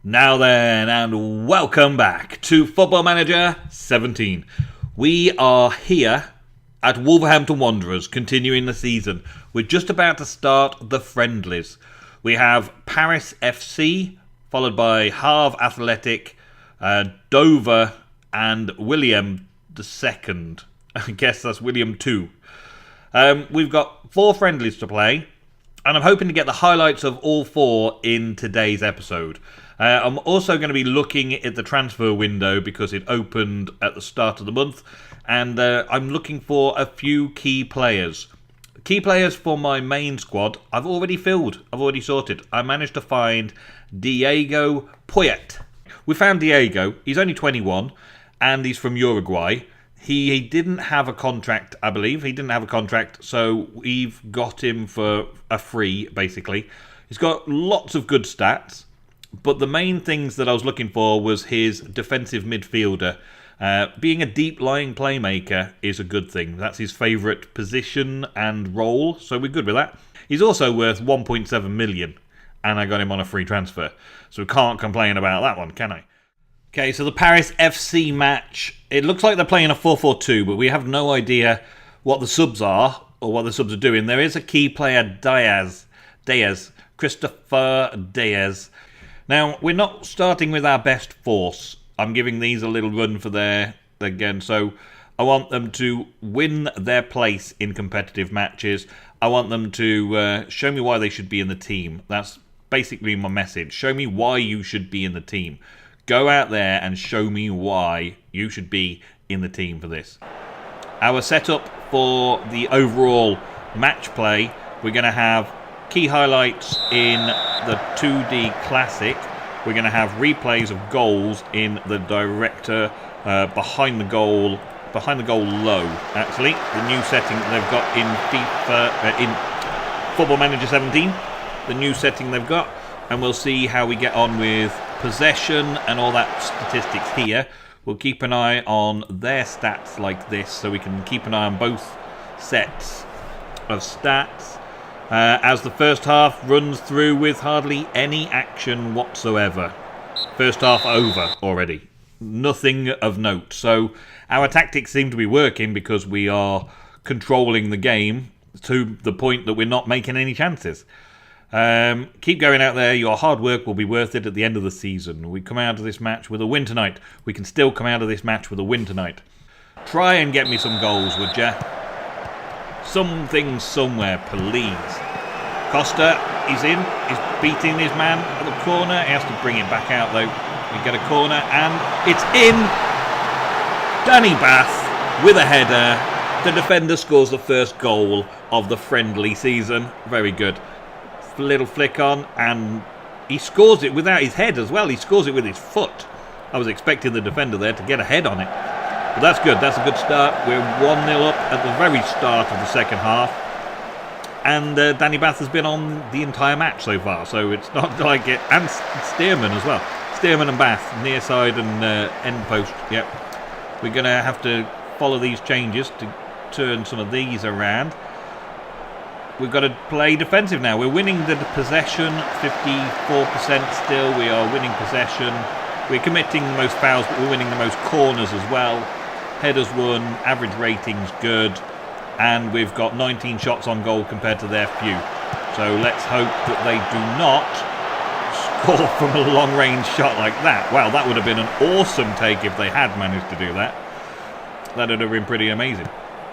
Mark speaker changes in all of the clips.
Speaker 1: Now then, and welcome back to Football Manager 17. We are here at Wolverhampton Wanderers, continuing the season. We're just about to start the Friendlies. We have Paris FC, followed by Havre Athletic, Dover, and William II. I guess that's William II. We've got 4 Friendlies to play, and I'm hoping to get the highlights of all 4 in today's episode. I'm also going to be looking at the transfer window because it opened at the start of the month, and I'm looking for a few key players. Key players for my main squad, I've already filled, I've already sorted. I managed to find Diego Poyet. We found Diego, he's only 21, and he's from Uruguay. He didn't have a contract, I believe. He didn't have a contract, so we've got him for a free, basically. He's got lots of good stats. But the main things that I was looking for was his defensive midfielder. Being a deep-lying playmaker is a good thing. That's his favourite position and role, so we're good with that. He's also worth 1.7 million, and I got him on a free transfer. So can't complain about that one, can I? Okay, so the Paris FC match. It looks like they're playing a 4-4-2, but we have no idea what the subs are or what the subs are doing. There is a key player, Christopher Diaz. Now, we're not starting with our best force. I'm giving these a little run for their again. So I want them to win their place in competitive matches. I want them to show me why they should be in the team. That's basically my message. Show me why you should be in the team. Go out there and show me why you should be in the team for this. Our setup for the overall match play, we're going to have key highlights in the 2D Classic. We're going to have replays of goals in the director behind the goal low. Actually, the new setting that they've got in Football Manager 17, the new setting they've got, and we'll see how we get on with possession and all that statistics here. We'll keep an eye on their stats like this, so we can keep an eye on both sets of stats. As the first half runs through with hardly any action whatsoever. First half over already. Nothing of note. So our tactics seem to be working because we are controlling the game to the point that we're not making any chances. Keep going out there. Your hard work will be worth it at the end of the season. We come out of this match with a win tonight. We can still come out of this match with a win tonight. Try and get me some goals, would ya? Something somewhere, please. Costa, he's in. He's beating his man at the corner. He has to bring it back out, though. We get a corner, and it's in. Danny Bath with a header. The defender scores the first goal of the friendly season. Very good. Little flick on, and he scores it without his head as well. He scores it with his foot. I was expecting the defender there to get a head on it. But that's good. That's a good start. We're 1-0 up at the very start of the second half. And Danny Bath has been on the entire match so far. So it's not like it. And Stearman as well. Stearman and Bath, near side and end post. Yep. We're going to have to follow these changes to turn some of these around. We've got to play defensive now. We're winning the possession, 54% still. We are winning possession. We're committing the most fouls, but we're winning the most corners as well. Headers won, average rating's good, and we've got 19 shots on goal compared to their few. So let's hope that they do not score from a long-range shot like that. Wow, that would have been an awesome take if they had managed to do that. That would have been pretty amazing.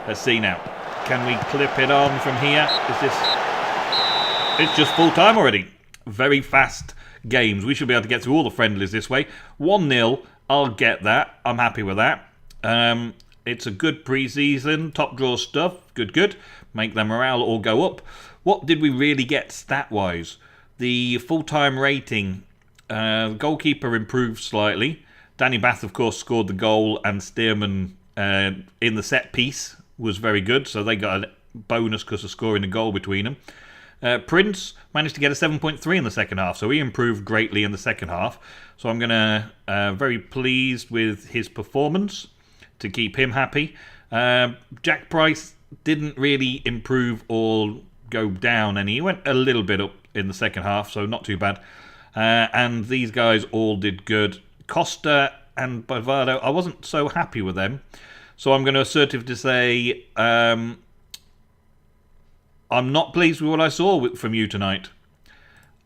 Speaker 1: Let's see now. Can we clip it on from here? It's just full time already. Very fast games. We should be able to get through all the friendlies this way. 1-0, I'll get that. I'm happy with that. It's a good pre-season, top draw stuff. Good. Make their morale all go up. What did we really get stat-wise? The full-time rating. Goalkeeper improved slightly. Danny Bath, of course, scored the goal, and Stearman in the set piece was very good. So they got a bonus because of scoring a goal between them. Prince managed to get a 7.3 in the second half, so he improved greatly in the second half. So I'm going to very pleased with his performance to keep him happy. Jack Price didn't really improve or go down any. He went a little bit up in the second half, so not too bad. And these guys all did good. Costa and Bavado, I wasn't so happy with them. So I'm going to assertively say I'm not pleased with what I saw from you tonight.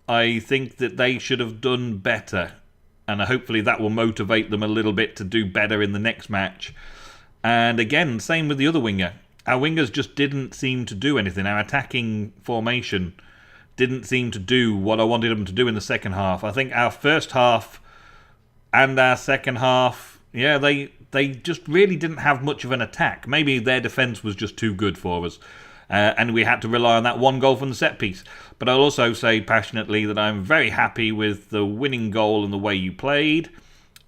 Speaker 1: I think that they should have done better. And hopefully that will motivate them a little bit to do better in the next match. And again, same with the other winger. Our wingers just didn't seem to do anything. Our attacking formation didn't seem to do what I wanted them to do in the second half. I think our first half and our second half, yeah, they just really didn't have much of an attack. Maybe their defence was just too good for us. And we had to rely on that one goal from the set piece. But I'll also say passionately that I'm very happy with the winning goal and the way you played.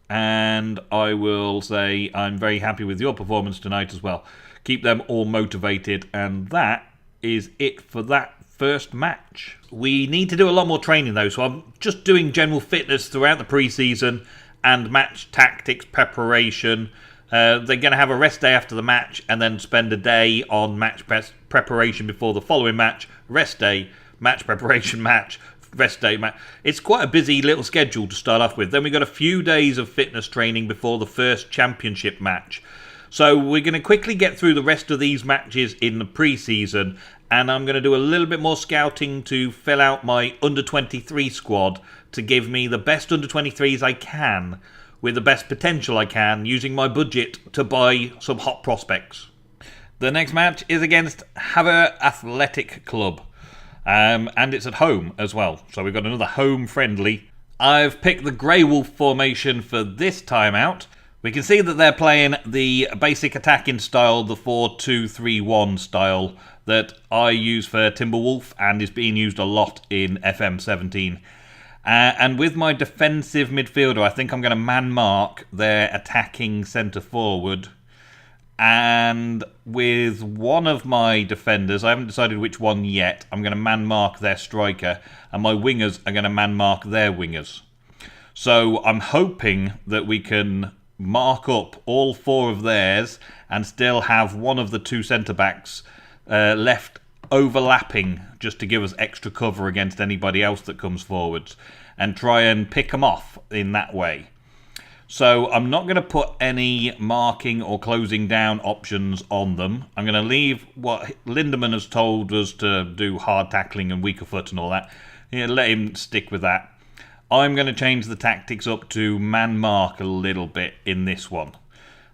Speaker 1: And I will say I'm very happy with your performance tonight as well. Keep them all motivated. And that is it for that first match. We need to do a lot more training though. So I'm just doing general fitness throughout the pre-season and match tactics preparation. They're going to have a rest day after the match and then spend a day on match preparation before the following match. Rest day, match preparation, match, rest day, match. It's quite a busy little schedule to start off with. Then we've got a few days of fitness training before the first championship match. So we're going to quickly get through the rest of these matches in the pre-season, and I'm going to do a little bit more scouting to fill out my under-23 squad to give me the best under-23s I can with the best potential I can, using my budget to buy some hot prospects. The next match is against Haver Athletic Club, and it's at home as well. So we've got another home friendly. I've picked the Grey Wolf formation for this time out. We can see that they're playing the basic attacking style, the 4-2-3-1 style that I use for Timberwolf and is being used a lot in FM17. And with my defensive midfielder, I think I'm going to man mark their attacking centre forward. And with one of my defenders, I haven't decided which one yet, I'm going to man mark their striker. And my wingers are going to man mark their wingers. So I'm hoping that we can mark up all four of theirs and still have one of the two centre-backs left overlapping just to give us extra cover against anybody else that comes forwards and try and pick them off in that way. So I'm not going to put any marking or closing down options on them. I'm going to leave what Lindemann has told us to do, hard tackling and weaker foot and all that. Yeah, let him stick with that. I'm going to change the tactics up to man mark a little bit in this one.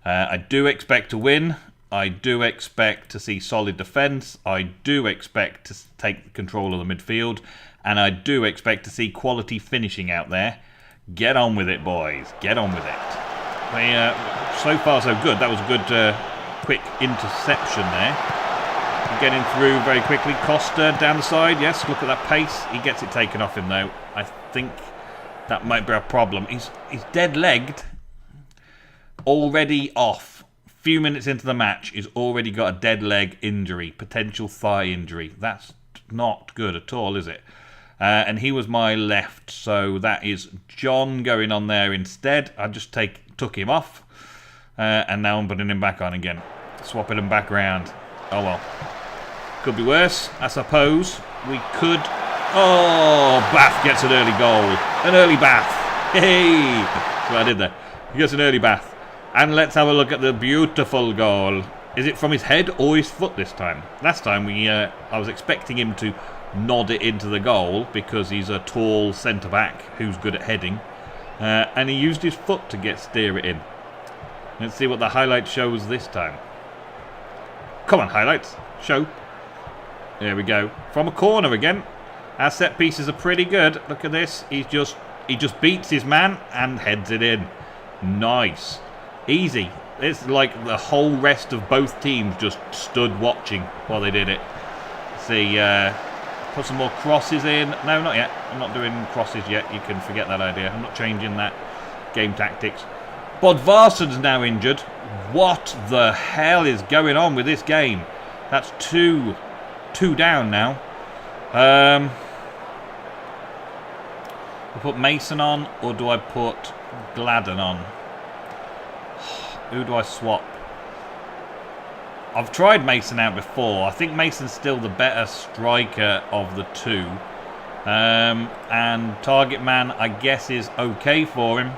Speaker 1: I do expect to win. I do expect to see solid defence. I do expect to take control of the midfield. And I do expect to see quality finishing out there. Get on with it, boys. Get on with it. So far, so good. That was a good, quick interception there. Getting through very quickly. Costa down the side. Yes, look at that pace. He gets it taken off him, though. I think that might be a problem. He's dead-legged. Already off. Few minutes into the match, he's already got a dead leg injury, potential thigh injury. That's not good at all, is it? And he was my left, so that is John going on there instead. I just took him off, and now I'm putting him back on again. Swapping him back around. Oh well. Could be worse, I suppose. We could... Oh, Bath gets an early goal. An early Bath. Hey! That's what I did there. He gets an early Bath. And let's have a look at the beautiful goal. Is it from his head or his foot this time? Last time I was expecting him to nod it into the goal because he's a tall centre-back who's good at heading. And he used his foot to steer it in. Let's see what the highlight shows this time. Come on, highlights. Show. There we go. From a corner again. Our set pieces are pretty good. Look at this. He just beats his man and heads it in. Nice. Easy. It's like the whole rest of both teams just stood watching while they did it. See, put some more crosses in. No, not yet. I'm not doing crosses yet. You can forget that idea. I'm not changing that game tactics. Bodvarsson's now injured. What the hell is going on with this game? That's two down now. I put Mason on, or do I put Gladden on? Who do I swap? I've tried Mason out before. I think Mason's still the better striker of the two. And target man, I guess, is okay for him.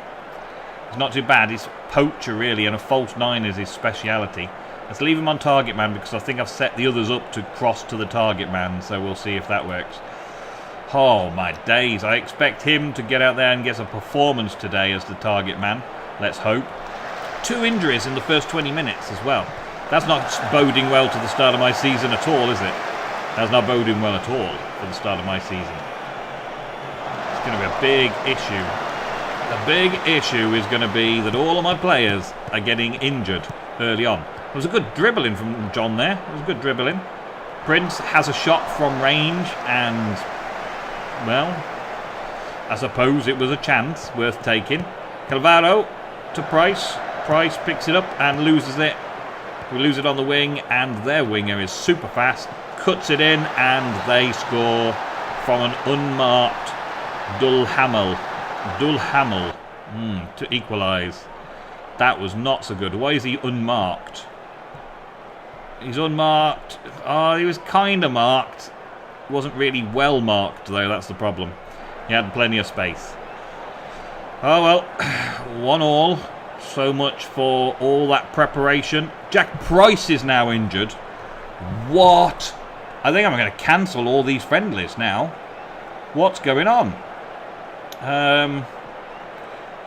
Speaker 1: It's not too bad. He's poacher, really, and a false 9 is his speciality. Let's leave him on target man because I think I've set the others up to cross to the target man, so we'll see if that works. Oh, my days. I expect him to get out there and get a performance today as the target man. Let's hope. 2 injuries in the first 20 minutes as well. That's not boding well to the start of my season at all, is it? That's not boding well at all for the start of my season. It's going to be a big issue. The big issue is going to be that all of my players are getting injured early on. There was a good dribbling from John there. It was a good dribbling. Prince has a shot from range and, well, I suppose it was a chance worth taking. Calvaro to Price. Price picks it up and loses it. We lose it on the wing, and their winger is super fast. Cuts it in, and they score from an unmarked Dulhamel to equalise. That was not so good. Why is he unmarked? He's unmarked. Oh, he was kind of marked. Wasn't really well marked, though. That's the problem. He had plenty of space. Oh, well. 1-1. So much for all that preparation. Jack Price is now injured. What? I think I'm going to cancel all these friendlies now. What's going on?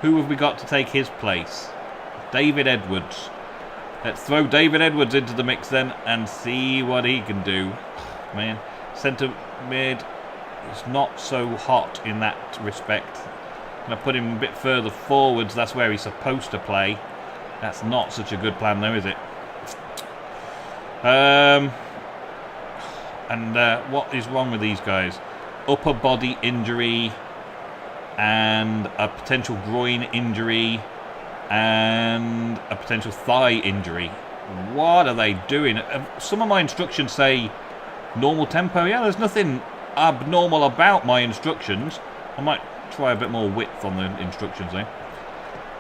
Speaker 1: Who have we got to take his place? David Edwards. Let's throw David Edwards into the mix then and see what he can do. Man, centre mid is not so hot in that respect. I'm going to put him a bit further forwards. That's where he's supposed to play. That's not such a good plan though, is it? What is wrong with these guys? Upper body injury and a potential groin injury and a potential thigh injury. What are they doing? Some of my instructions say normal tempo. Yeah, there's nothing abnormal about my instructions. I might try a bit more width on the instructions there.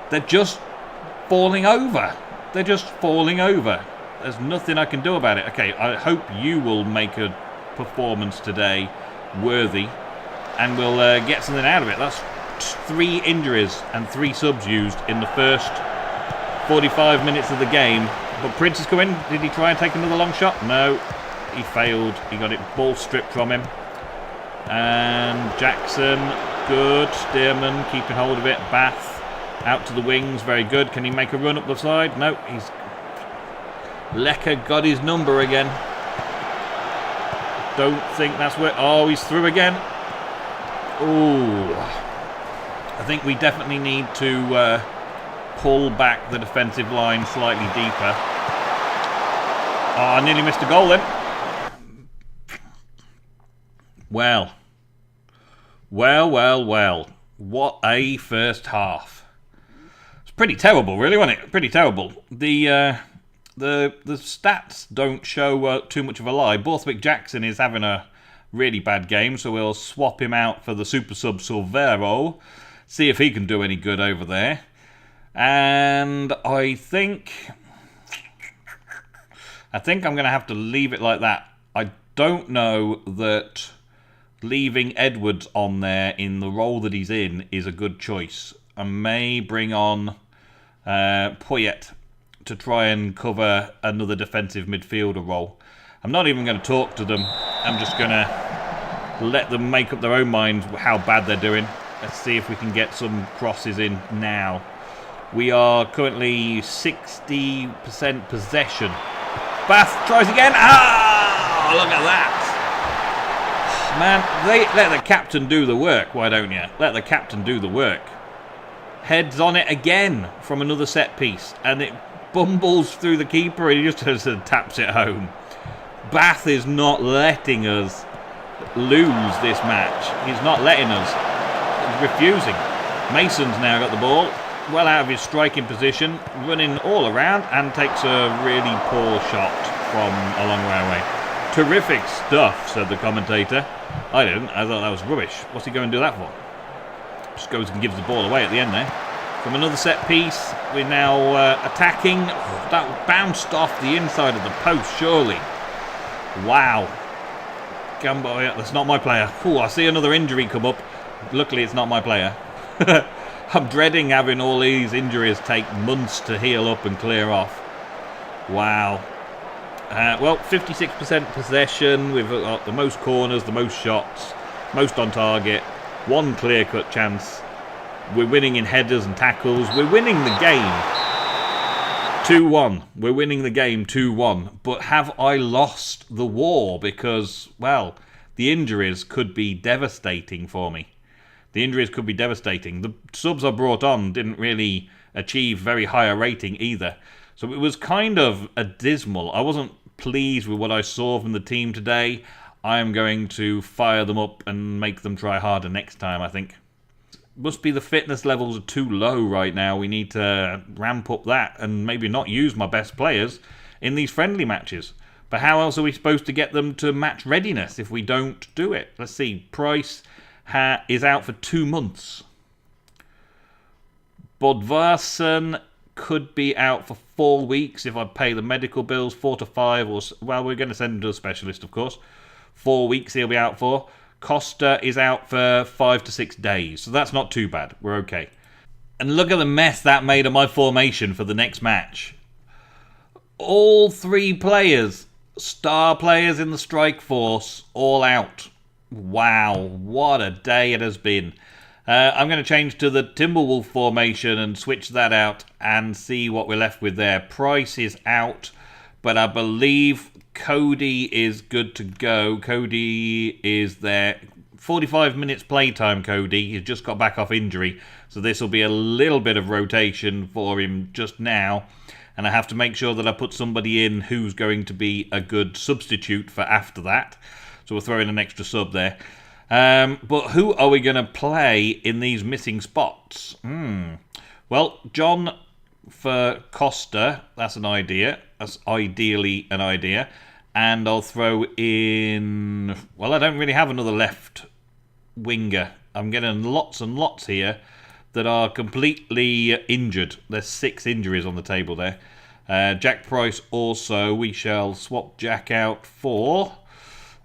Speaker 1: They're just falling over. They're just falling over. There's nothing I can do about it. Okay, I hope you will make a performance today worthy and we'll get something out of it. That's 3 injuries and 3 subs used in the first 45 minutes of the game. But Prince is coming. Did he try and take another long shot? No, he failed. He got it ball stripped from him. And Jackson, good. Stearman keeping hold of it. Bath out to the wings, very good. Can he make a run up the side? No, he's... Lecker got his number again. Don't think that's where... Oh, he's through again. Ooh. I think we definitely need to pull back the defensive line slightly deeper. Oh, I nearly missed a goal then. Well. What a first half. It's pretty terrible, really, wasn't it? Pretty terrible. The stats don't show too much of a lie. Borthwick Jackson is having a really bad game, so we'll swap him out for the super sub Silvero. See if he can do any good over there. And I think I'm going to have to leave it like that. I don't know that leaving Edwards on there in the role that he's in is a good choice. I may bring on Poyet to try and cover another defensive midfielder role. I'm not even going to talk to them. I'm just going to let them make up their own minds how bad they're doing. Let's see if we can get some crosses in now. We are currently 60% possession. Bath tries again. Ah, look at that. Man, let the captain do the work, why don't you? Let the captain do the work. Heads on it again from another set piece. And it bumbles through the keeper and he just taps it home. Bath is not letting us lose this match. He's not letting us. He's refusing. Mason's now got the ball. Well out of his striking position. Running all around and takes a really poor shot from a long way away. Terrific stuff, said the commentator. I didn't. I thought that was rubbish. What's he going to do that for? Just goes and gives the ball away at the end there. From another set piece, we're now attacking. That bounced off the inside of the post, surely. Wow. Gamboa, that's not my player. Ooh, I see another injury come up. Luckily, it's not my player. I'm dreading having all these injuries take months to heal up and clear off. Wow. Well, 56% possession. We've got the most corners, the most shots, most on target, one clear-cut chance. We're winning in headers and tackles. We're winning the game 2-1. We're winning the game 2-1. But have I lost the war? Because, well, the injuries could be devastating for me. The injuries could be devastating. The subs I brought on didn't really achieve very high a rating either. So it was kind of a dismal. I wasn't pleased with what I saw from the team today. I am going to fire them up and make them try harder next time, I think. Must be the fitness levels are too low right now. We need to ramp up that and maybe not use my best players in these friendly matches. But how else are we supposed to get them to match readiness if we don't do it? Let's see. Price is out for 2 months. Bodvarsson could be out for 4 weeks if I pay the medical bills, 4 to 5, or well, we're going to send him to a specialist, of course. 4 weeks he'll be out for. Costa is out for 5 to 6 days, so that's not too bad. We're okay. And look at the mess that made of my formation for the next match. All 3 players, star players in the strike force, all out. Wow, what a day it has been. I'm going to change to the Timberwolf formation and switch that out and see what we're left with there. Price is out, but I believe Cody is good to go. Cody is there. 45 minutes playtime, Cody. He's just got back off injury, so this will be a little bit of rotation for him just now. And I have to make sure that I put somebody in who's going to be a good substitute for after that. So we'll throw in an extra sub there. But who are we going to play in these missing spots? Well, John for Costa. That's an idea. That's ideally an idea. And I'll throw in... Well, I don't really have another left winger. I'm getting lots and lots here that are completely injured. There's 6 injuries on the table there. Jack Price also. We shall swap Jack out for...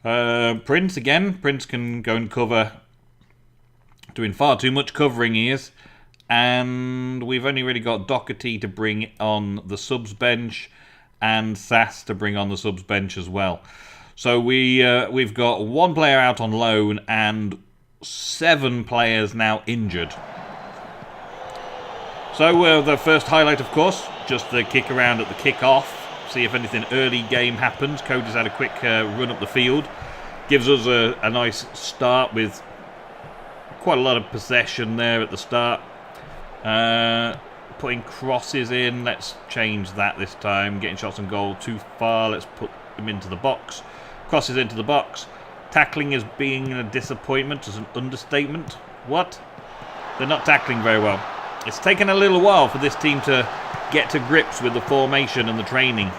Speaker 1: Prince again. Prince can go and cover. Doing far too much covering he is. And we've only really got Doherty to bring on the subs bench and Sass to bring on the subs bench as well. So we've got 1 player out on loan and 7 players now injured. So the first highlight, of course, just the kick around at the kick-off. See if anything early game happens. Cody's had a quick run up the field. Gives us a nice start with quite a lot of possession there at the start. Putting crosses in. Let's change that this time. Getting shots on goal too far. Let's put him into the box. Crosses into the box. Tackling is being a disappointment is an understatement. What? They're not tackling very well. It's taken a little while for this team to get to grips with the formation and the training.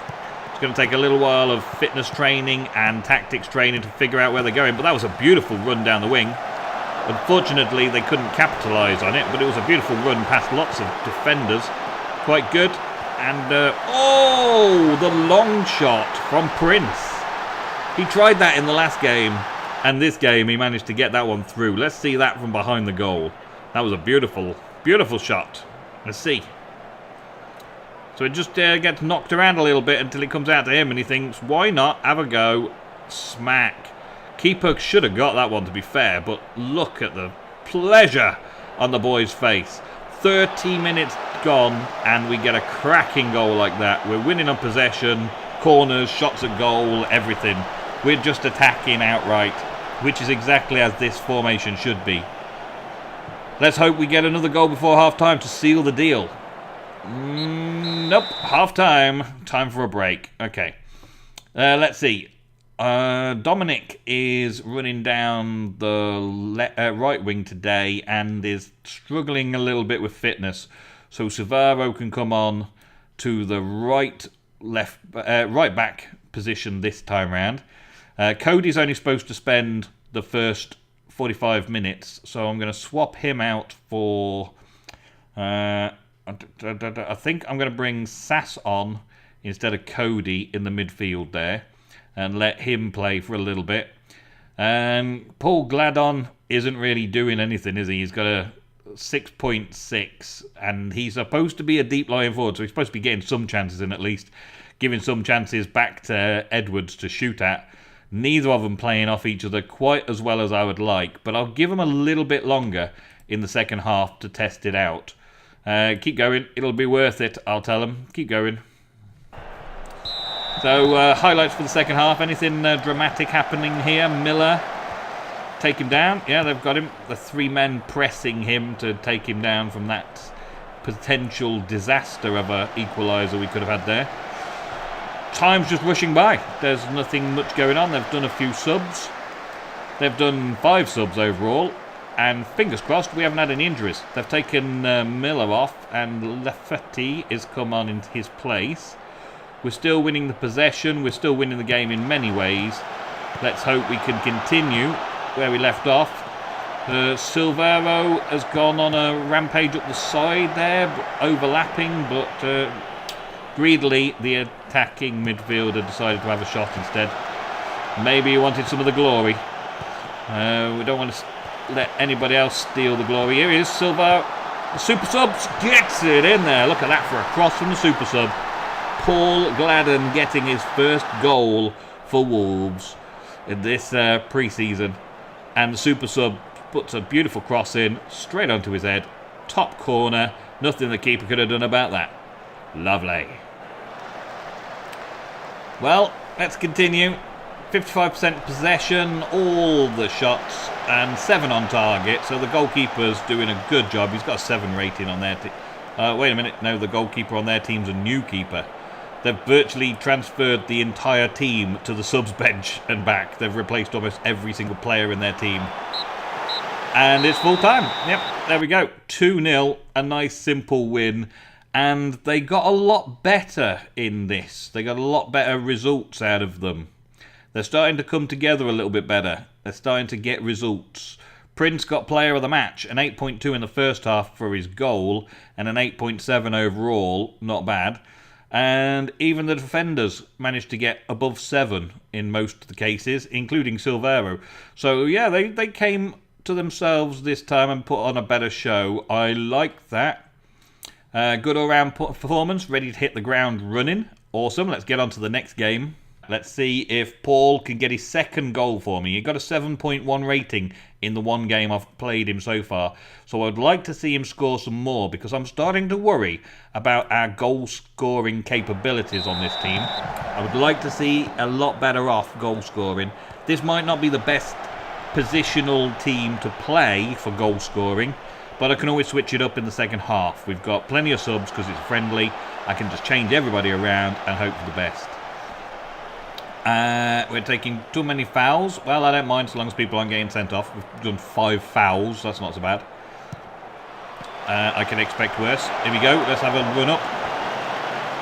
Speaker 1: It's going to take a little while of fitness training and tactics training to figure out where they're going. But that was a beautiful run down the wing. Unfortunately, they couldn't capitalise on it, but it was a beautiful run past lots of defenders. Quite good. And, the long shot from Prince. He tried that in the last game, and this game he managed to get that one through. Let's see that from behind the goal. That was a beautiful, beautiful shot. Let's see. So it just gets knocked around a little bit until it comes out to him, and he thinks, why not have a go? Smack. Keeper should have got that one, to be fair, but look at the pleasure on the boy's face. 30 minutes gone, and we get a cracking goal like that. We're winning on possession, corners, shots at goal, everything. We're just attacking outright, which is exactly as this formation should be. Let's hope we get another goal before half-time to seal the deal. Nope, half-time. Time for a break. Okay. Let's see. Dominic is running down the right wing today and is struggling a little bit with fitness. So Savaro can come on to the right back position this time round. Cody's only supposed to spend the first 45 minutes, so I'm going to swap him out for... I think I'm going to bring Sass on instead of Cody in the midfield there and let him play for a little bit. Paul Gladon isn't really doing anything, is he? He's got a 6.6, and he's supposed to be a deep lying forward, so he's supposed to be getting some chances in, at least giving some chances back to Edwards to shoot at. Neither of them playing off each other quite as well as I would like, but I'll give them a little bit longer in the second half to test it out. Keep going, it'll be worth it, I'll tell them. Keep going. So, highlights for the second half. Anything dramatic happening here? Miller, take him down. Yeah, they've got him. The 3 men pressing him to take him down from that potential disaster of an equaliser we could have had there. Time's just rushing by. There's nothing much going on. They've done a few subs. They've done 5 subs overall. And fingers crossed we haven't had any injuries. They've taken Miller off, and Lefetti is come on in his place. We're still winning the possession. We're still winning the game in many ways. Let's hope we can continue where we left off. Silvero has gone on a rampage up the side there, overlapping, but greedily the attacking midfielder decided to have a shot instead. Maybe he wanted some of the glory. We don't want to let anybody else steal the glory. Here he is, Silvero. The super sub gets it in there. Look at that for a cross from the super sub. Paul Gladden getting his first goal for Wolves in this pre-season. And the super sub puts a beautiful cross in, straight onto his head. Top corner. Nothing the keeper could have done about that. Lovely. Well, let's continue. 55% possession, all the shots, and 7 on target. So the goalkeeper's doing a good job. He's got a 7 rating on their team. Wait a minute. No, the goalkeeper on their team's a new keeper. They've virtually transferred the entire team to the subs bench and back. They've replaced almost every single player in their team. And it's full time. Yep, there we go. 2-0, a nice simple win. And they got a lot better in this. They got a lot better results out of them. They're starting to come together a little bit better. They're starting to get results. Prince got player of the match, an 8.2 in the first half for his goal, and an 8.7 overall, not bad. And even the defenders managed to get above 7 in most of the cases, including Silvero. So yeah, they came to themselves this time and put on a better show. I like that. Good all-round performance, ready to hit the ground running. Awesome, let's get on to the next game. Let's see if Paul can get his second goal for me. He got a 7.1 rating in the one game I've played him so far. So I'd like to see him score some more, because I'm starting to worry about our goal-scoring capabilities on this team. I would like to see a lot better off goal-scoring. This might not be the best positional team to play for goal-scoring, but I can always switch it up in the second half. We've got plenty of subs because it's friendly. I can just change everybody around and hope for the best. We're taking too many fouls. Well, I don't mind so long as people aren't getting sent off. We've done 5 fouls. That's not so bad. I can expect worse. Here we go. Let's have a run up.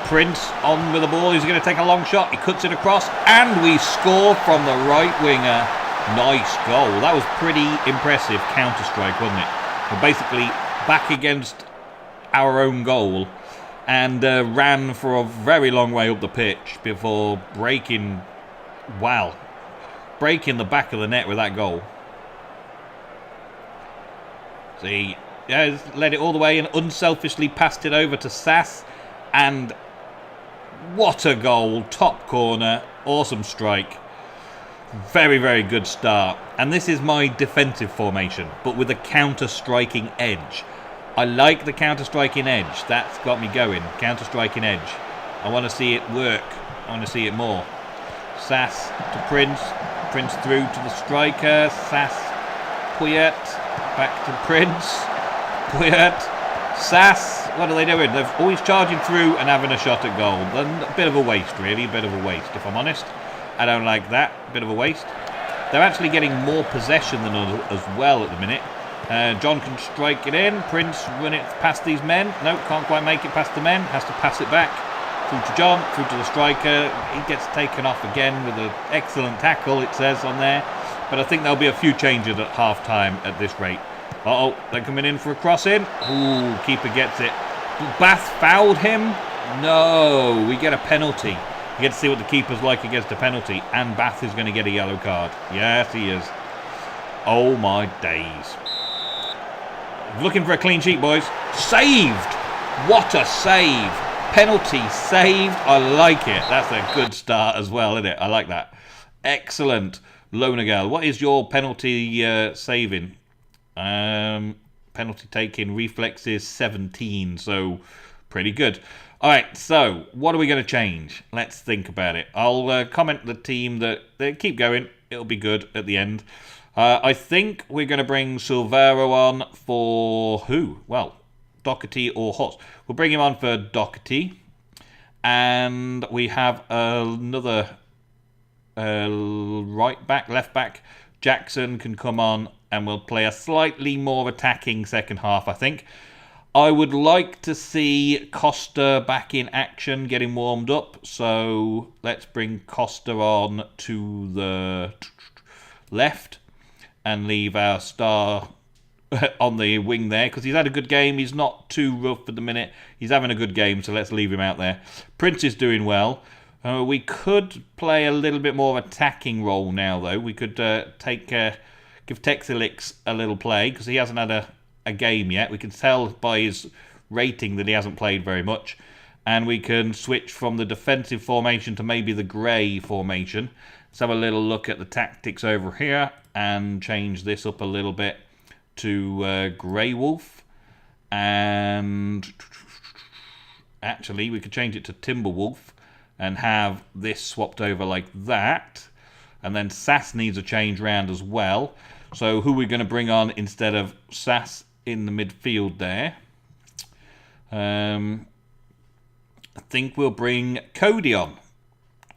Speaker 1: Prince on with the ball. He's going to take a long shot. He cuts it across. And we score from the right winger. Nice goal. That was pretty impressive counter-strike, wasn't it? We're basically back against our own goal. And ran for a very long way up the pitch before breaking the back of the net with that goal. See, yeah, led it all the way and unselfishly passed it over to Sass. And what a goal. Top corner. Awesome strike. Very, very good start. And this is my defensive formation, but with a counter-striking edge. I like the counter-striking edge. That's got me going. Counter-striking edge. I want to see it work. I want to see it more. Sass to Prince. Prince through to the striker. Sass. Puyat. Back to Prince. Puyat. Sass. What are they doing? They're always charging through and having a shot at goal. A bit of a waste, really. A bit of a waste, if I'm honest. I don't like that. A bit of a waste. They're actually getting more possession than us as well at the minute. John can strike it in. Prince run it past these men. No, can't quite make it past the men. Has to pass it back. Through to John. Through to the striker. He gets taken off again with an excellent tackle, it says on there. But I think there'll be a few changes at half-time at this rate. Uh-oh, they're coming in for a cross-in. Ooh, keeper gets it. Bath fouled him. No, we get a penalty. You get to see what the keeper's like against a penalty. And Bath is going to get a yellow card. Yes, he is. Oh, my days. Looking for a clean sheet, boys. Saved! What a save. Penalty saved. I like it. That's a good start as well, isn't it? I like that. Excellent. Lonagal, what is your penalty saving? Penalty taking, reflexes 17, so pretty good. All right, so what are we going to change? Let's think about it. I'll comment the team that they keep going. It'll be good at the end. I think we're going to bring Silvero on for who? Well, Doherty or Hoss. We'll bring him on for Doherty. And we have another right back, left back. Jackson can come on and we'll play a slightly more attacking second half, I think. I would like to see Costa back in action, getting warmed up. So let's bring Costa on to the left and leave our star on the wing there, because he's had a good game. He's not too rough at the minute. He's having a good game, so let's leave him out there. Prince is doing well. We could play a little bit more attacking role now, though. We could give Texelix a little play, because he hasn't had a game yet. We can tell by his rating that he hasn't played very much. And we can switch from the defensive formation to maybe the grey formation. Let's have a little look at the tactics over here and change this up a little bit to Grey Wolf. And actually, we could change it to Timberwolf and have this swapped over like that. And then Sass needs a change round as well. So who are we going to bring on instead of Sass in the midfield there? I think we'll bring Cody on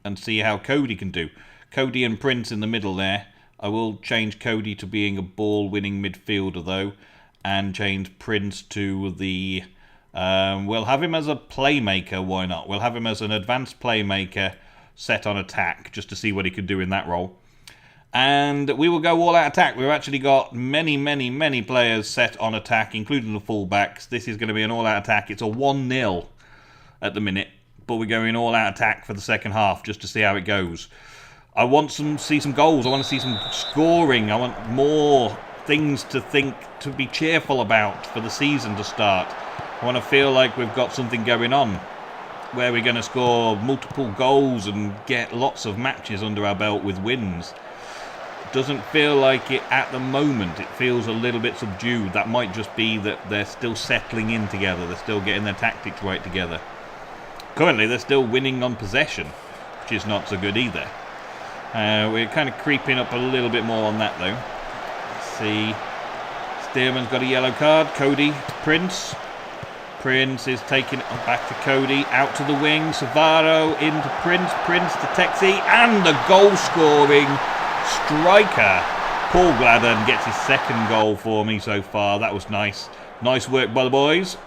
Speaker 1: and see how Cody can do. Cody and Prince in the middle there. I will change Cody to being a ball-winning midfielder, though, and change Prince to the... we'll have him as a playmaker, why not? We'll have him as an advanced playmaker set on attack, just to see what he could do in that role. And we will go all-out attack. We've actually got many players set on attack, including the fullbacks. This is going to be an all-out attack. It's a 1-0 at the minute, but we're going all-out attack for the second half, just to see how it goes. I want to see some goals. I want to see some scoring. I want more things to be cheerful about for the season to start. I want to feel like we've got something going on where we're going to score multiple goals and get lots of matches under our belt with wins. It doesn't feel like it at the moment. It feels a little bit subdued. That might just be that they're still settling in together. They're still getting their tactics right together. Currently, they're still winning on possession, which is not so good either. We're kind of creeping up a little bit more on that, though. Let's see. Stearman's got a yellow card. Cody to Prince. Prince is taking it back to Cody. Out to the wing. Savaro into Prince. Prince to Texi. And the goal-scoring striker. Paul Gladden gets his second goal for me so far. That was nice. Nice work by the boys.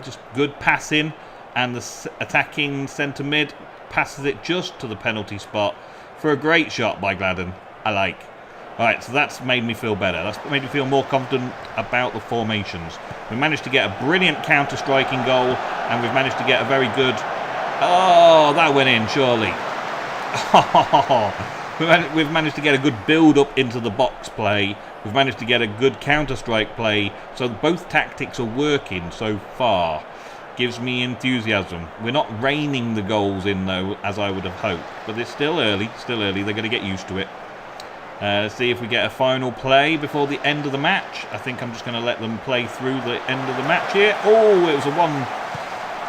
Speaker 1: Just good passing. And the attacking centre mid passes it just to the penalty spot. For a great shot by Gladden, I like. Alright, so that's made me feel better. That's made me feel more confident about the formations. We managed to get a brilliant counter-striking goal, and we've managed to get a very good... Oh, that went in, surely. We've managed to get a good build-up into the box play. We've managed to get a good counter-strike play. So both tactics are working so far. Gives me enthusiasm. We're not raining the goals in, though, as I would have hoped. But it's still early. Still early. They're going to get used to it. Let's see if we get a final play before the end of the match. I think I'm just going to let them play through the end of the match here. Oh, it was a one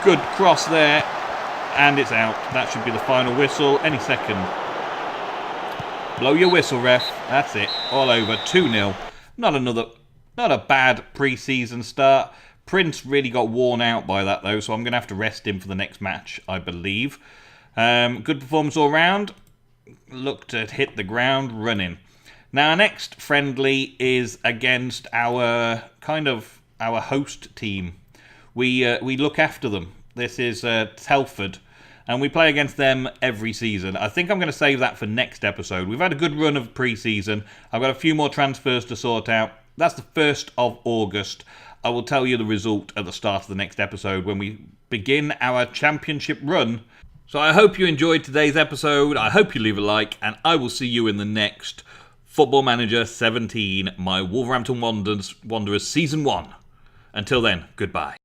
Speaker 1: good cross there. And it's out. That should be the final whistle any second. Blow your whistle, ref. That's it. All over. 2-0. Not a bad pre-season start. Prince really got worn out by that, though, so I'm going to have to rest him for the next match, I believe. Good performance all round. Looked to hit the ground running. Now, our next friendly is against our host team. We look after them. This is Telford, and we play against them every season. I think I'm going to save that for next episode. We've had a good run of pre-season. I've got a few more transfers to sort out. That's the 1st of August. I will tell you the result at the start of the next episode when we begin our championship run So I hope you enjoyed today's episode. I hope you leave a like, and I will see you in the next Football Manager 17, my Wolverhampton Wanderers Season 1. Until then, goodbye.